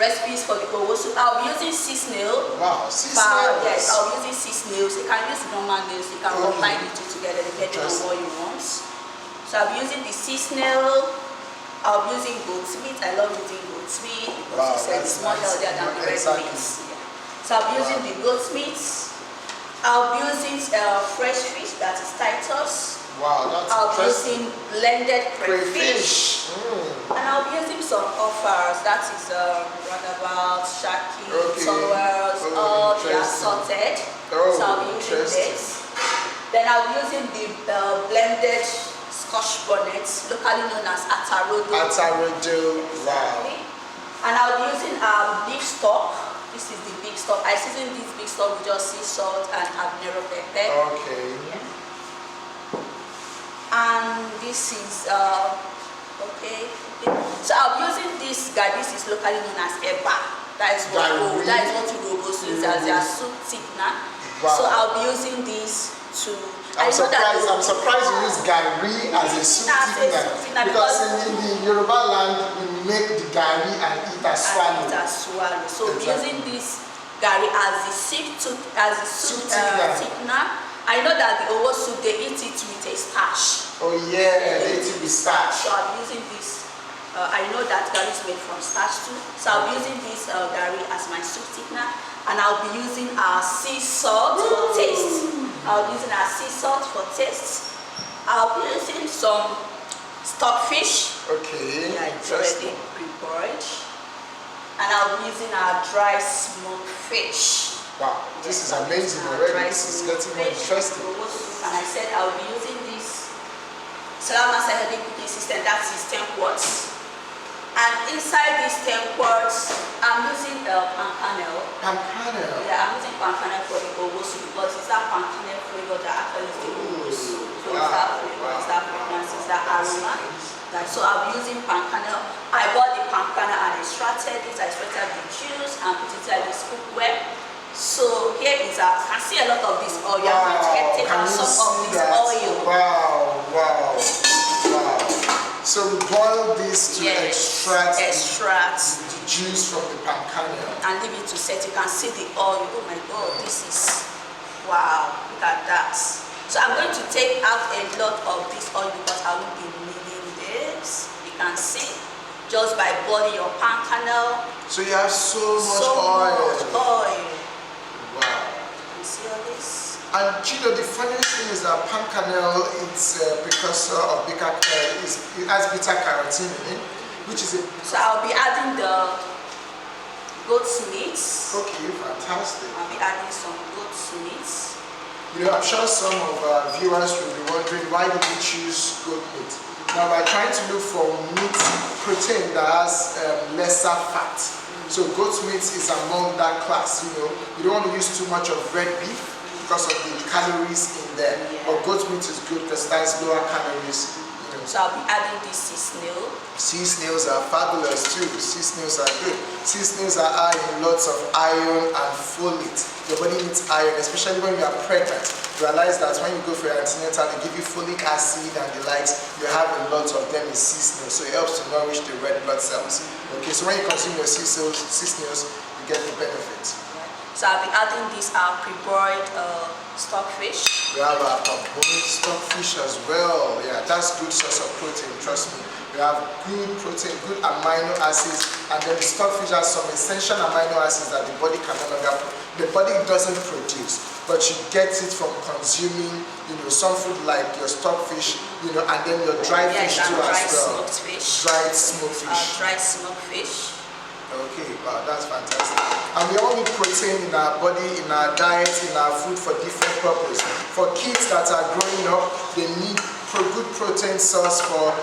recipes for the Owo soup. I'll be using sea snail. Wow, sea snails. Yes, I'll be using sea snails. You can use normal nails. You can combine the two together depending on what you want. So I'll be using the sea snail. I'll be using goat's meat. I love using goat's meat because it's more healthier than the red meat. Yeah. So I'll be using the goat's meat. I'll be using fresh fish, that is Titus. Wow, that's I'll be using blended crayfish. And I'll be using some offers, that is roundabout, shaki, towels, all they are sorted. So I'll be using this. Then I'll be using the blended Scotch bonnet, locally known as atarodo. Atarodo, wow. And I'll be using beef stock. This is the big stock. I season this big stock with just sea salt and habanero pepper. Okay. Yeah. And this is okay. So I'll be using this guy. This is locally known as eba. That is what Urobo use as their soup thickener. Wow. So I'll be using this to. I'm surprised you use gari as a soup thickener because in the Yoruba land we make the gari and eat as swallow. So using this gari as the soup thickener. I know that the Owo soup they eat it with a starch. Oh yeah, they eat it with starch. So I'm using this. I know that gari is made from starch too. So I'll be using this gari as my soup thickener, and I'll be using sea salt for taste. I'll be using sea salt for taste. I'll be using some stockfish. Okay. Yeah, it's already pre-boiled. And I'll be using our dry smoked fish. Wow, this is amazing already. This is getting more interesting. And I said I'll be using this Saladmaster healthy cooking system, that is 10 quarts. And inside this 10 quarts, I'm using palm kernel. Palm kernel? Yeah, I'm using palm kernel for the Owo soup because it's that palm kernel flavor that actually is the Owo soup. So it's that flavor, it's that fragrance, it's that aroma. So I'll be using palm kernel. I bought the palm kernel and extracted it. I extracted the juice and put it inside this cookware. So here is you can see a lot of this oil. You are going to get take out some of this oil. Wow. So we boil this to extract the juice from the palm kernel. And leave it to set. You can see the oil. Oh my God, this is wow. Look at that. So I'm going to take out a lot of this oil because I will be needing this. You can see just by boiling your palm kernel. So you have so much oil. Wow. You see all this? And the funniest thing is that palm kernel, it's a precursor of it has beta carotene in it, which is a. So I'll be adding the goat's meat. Okay, fantastic. I'll be adding some goat's meat. I'm sure some of our viewers will be wondering why did we choose goat meat? Now we're trying to look for meat protein that has lesser fat. So goat's meat is among that class, You don't want to use too much of red beef because of the calories in there. Yeah. But goat's meat is good because that's lower calories. So I'll be adding this sea snail. Sea snails are fabulous too. Sea snails are good. Sea snails are high in lots of iron and folate. Your body needs iron, especially when you are pregnant. Realize that when you go for your antenatal, they give you folic acid and the likes. You have a lot of them in sea snails, so it helps to nourish the red blood cells. Okay, so when you consume your sea snails, you get the benefit. So I'll be adding this pre-boiled stockfish. We have our parboiled stockfish as well. Yeah, that's good source of protein, trust me. We have good protein, good amino acids, and then the stockfish has some essential amino acids that the body can no longer the body doesn't produce, but you get it from consuming, some food like your stockfish, and then your dry fish too as well. Dried smoked fish. Dried smoked fish. Okay, wow, that's fantastic. And we all need protein in our body, in our diet, in our food for different purposes. For kids that are growing up, they need good protein source for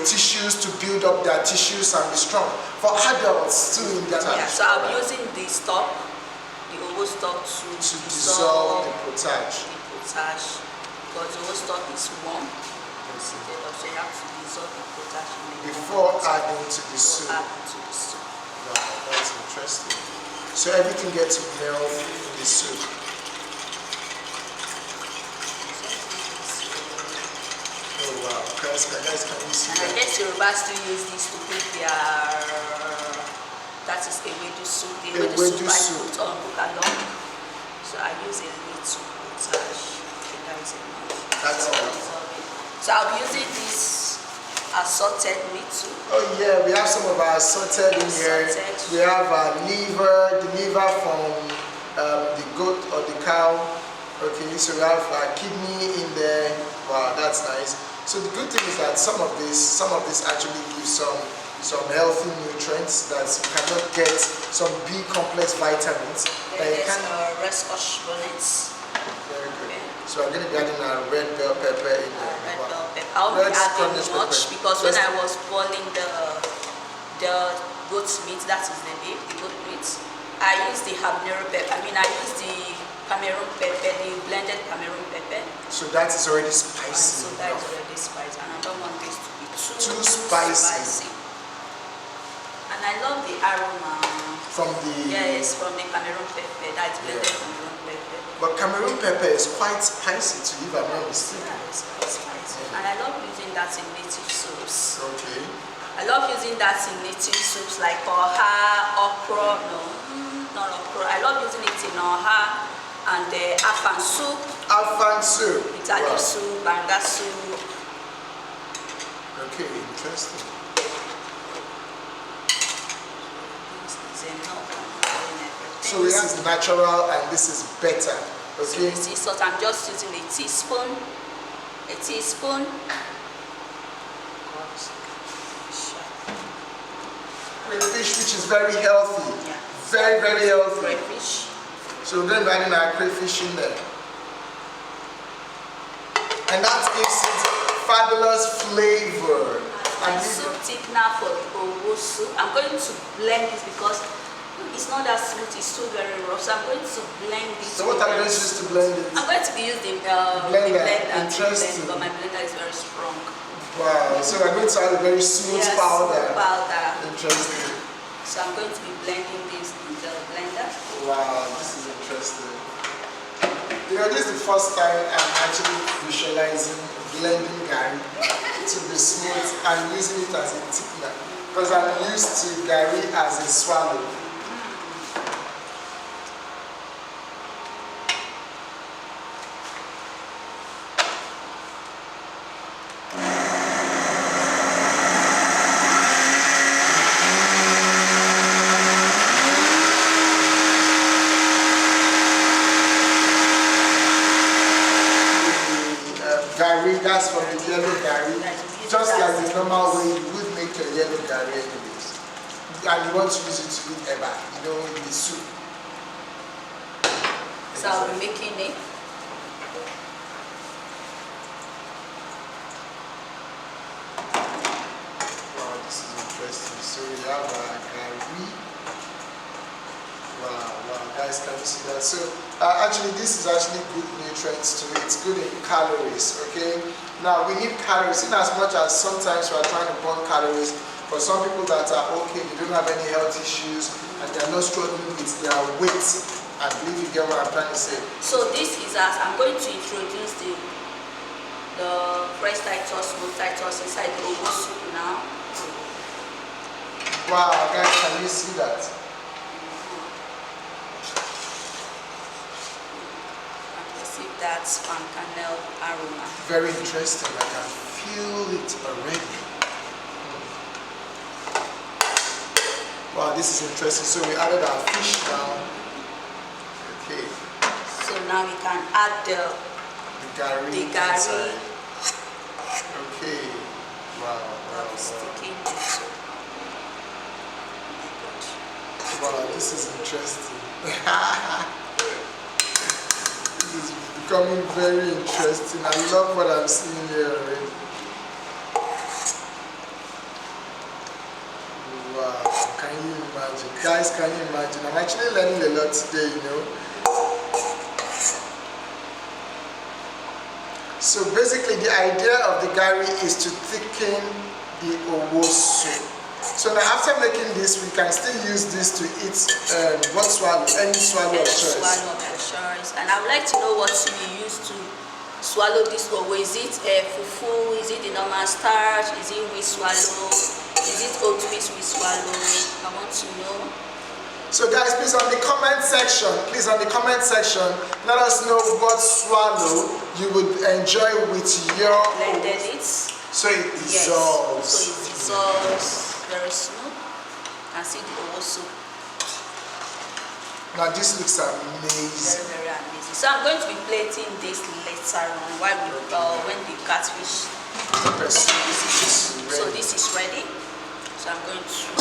tissues to build up their tissues and be strong. For adults too, so I'll be using the stock, the Owo stock to dissolve the potage. Because the Owo stock is warm. So you have to dissolve the potage before adding to the soup. Wow, that's interesting. So everything gets melt in the soup. Oh wow, guys, can you see that? I guess Yoruba still use this to cook their That is ewedu soup. The Ewedu ewedu soup I soup. put on cook along. So I use a little potash. Okay, that is enough. That's enough. So I'll be using this assorted meat too. Oh yeah, we have some of our assorted in here. We have our liver, the liver from the goat or the cow. Okay, so we have our kidney in there. Wow, that's nice. So the good thing is that some of this actually gives some healthy nutrients that you cannot get, some B complex vitamins that you can. Red scotch bonnets. Very good. Okay. So I'm going to be adding our red bell pepper in there. Red bell pepper. I won't be adding much because when I was boiling the goat's meat, that is the goat meat, I used the habanero pepper. I mean, I used the Cameroon pepper, the blended Cameroon pepper. So that is already spicy. So that is already spicy, and I don't want this to be too spicy. And I love the aroma from the from the Cameroon pepper. That's blended Cameroon pepper. But Cameroon pepper is quite spicy to you, if I'm not mistaken. Yeah, it's quite spicy. And I love using that in native soups. Okay. I love using that in native soups like oha, okra. No, not okra. I love using it in oha and afang soup. Afang soup. Italian soup, banga soup. Okay, interesting. So this is natural and this is better. Okay. So sea salt, I'm just using a teaspoon. Crayfish, which is very healthy. Yeah. Very, very healthy. Crayfish. So we're going to be adding our crayfish in there. And that gives it fabulous flavor. And soup thickener for the owo soup. I'm going to blend this because it's not that smooth, it's still very rough. So I'm going to blend this. So what are you going to use to blend it? I'm going to be using the blender. Interesting. But my blender is very strong. Wow, so we're going to add a very smooth powder. Smooth powder. Interesting. So I'm going to be blending this in the blender. Wow, this is interesting. You know, this is the first time I'm actually visualizing blending gari to be smooth and using it as a thickener. Because I'm used to gari as a swallow. That's from the yellow gari, just like the normal way you would make your yellow gari anyways. And you want to use it to eat eba, you know, in the soup. So I'll be making it. Wow, this is interesting. So we have our gari. Wow, guys, can you see that? So actually, this is actually good nutrients to it. It's good in calories, okay? Now, we need calories in as much as sometimes we are trying to burn calories. For some people that are okay, they don't have any health issues, and they are not struggling with their weight. I believe you get what I'm trying to say. So this is as I'm going to introduce the fresh Titus, smoked Titus inside the owo soup now. Wow, guys, can you see that? That pancannel aroma. Very interesting. I can feel it already. Wow, this is interesting. So we added our fish now. Okay. So now we can add the gari. Inside. Okay. Wow. Sticking this. Wow, this is interesting. This is becoming very interesting. I love what I'm seeing here already. Wow, can you imagine? Guys, can you imagine? I'm actually learning a lot today, you know. So basically the idea of the gari is to thicken the owo soup. So now after making this, we can still use this to eat what swallow, any swallow of choice. Swallow of your choice. And I would like to know what you use to swallow this owo. Is it fufu? Is it the normal starch? Is it wheat swallow? Is it oatmeal we swallow? I want to know. So guys, please on the comment section, let us know what swallow you would enjoy with your Blended it. so it dissolves. Yes. So it dissolves very smooth. And see the owo soup. Now this looks amazing. Very, very amazing. So I'm going to be plating this later on while when the catfish. So this is ready. So I'm going to